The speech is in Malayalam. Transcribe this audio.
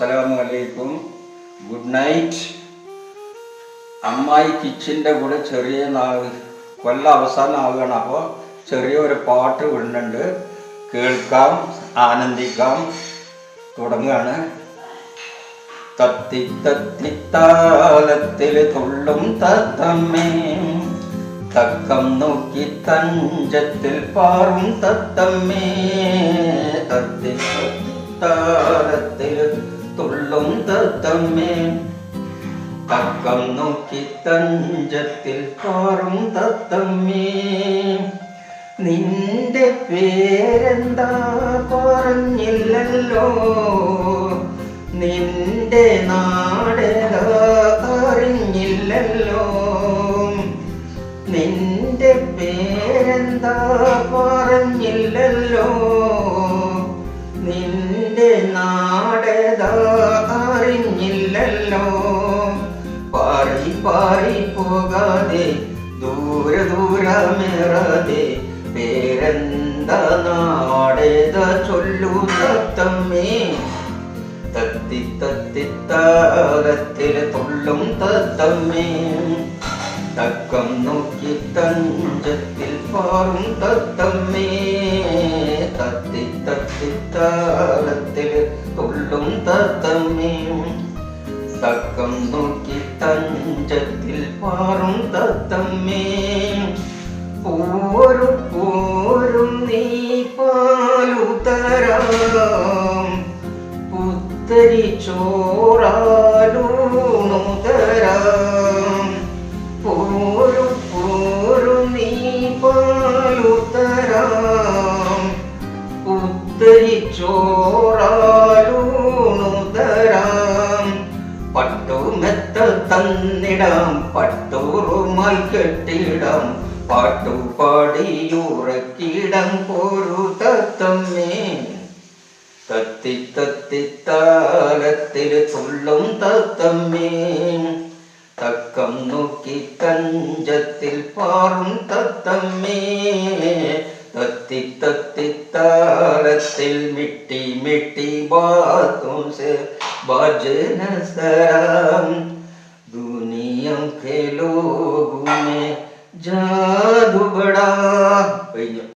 അസ്സലാമലൈക്കും, ഗുഡ് നൈറ്റ്. അമ്മായി കിച്ചൻ്റെ കൂടെ ചെറിയ കൊല്ലം അവസാനമാവുകയാണ്. അപ്പോൾ ചെറിയൊരു പാട്ട് വിടുന്നുണ്ട്, കേൾക്കാം, ആനന്ദിക്കാം. തുടങ്ങുകയാണ്. തത്തി തത്തിത്താലത്തിൽ തുള്ളും തത്തമ്മേ, തക്കം നോക്കി തഞ്ചത്തിൽ പാറും തത്തമ്മേ. തത്തി തത്തിത്താലത്തിൽ തുള്ളും തത്തമ്മേ, തക്കം നോക്കി തഞ്ചത്തിൽ പാറും തത്തമ്മേ. നിന്റെ പേരെന്താ പറഞ്ഞില്ലല്ലോ, നിന്റെ നാടേതാ അറിഞ്ഞില്ലല്ലോ. നിന്റെ പേരെന്താ പറഞ്ഞില്ലല്ലോ, നിന്റെ നാടേതാ അറിഞ്ഞില്ലല്ലോ. പാറി പാറി പോകാതെ ദൂരെ ദൂരമേറാതെ പേരെന്താ നാടേതാ ചൊല്ലു തത്തമ്മേ. തത്തി തത്തിത്താലത്തിൽ തുള്ളും തത്തമ്മേ, തക്കം നോക്കി തഞ്ചത്തിൽ പാറും തത്തമ്മേ. തത്തി തത്തിത്താലത്തിൽ തുള്ളും തത്തമ്മേ, തക്കം നോക്കി തഞ്ചത്തിൽ പാറും തത്തമ്മേ. പോരും പോരും നീ പാലു തരാം, പുത്തരി ചോറാലൂണു തരാം. പോരും പോരും നീ പാലു തരാം, പുത്തരി ചോറാലൂണു തരാം. പട്ടുമെത്ത തന്നിടാം, പട്ടുറുമാൽ കെട്ടിടാം, പാട്ടുപാടിയുറക്കിടം പോരു തത്തമ്മേ. തത്തി തത്തിത്താലത്തിൽ തുള്ളും തത്തമ്മേ, തക്കം നോക്കി തഞ്ചത്തിൽ പാറും തത്തമ്മേ. തത്തി തത്തിത്താലത്തിൽ മിട്ടി മിട്ടി ബാतों से बाजन सलाम, दुनिया के लोगों में जादू बड़ा.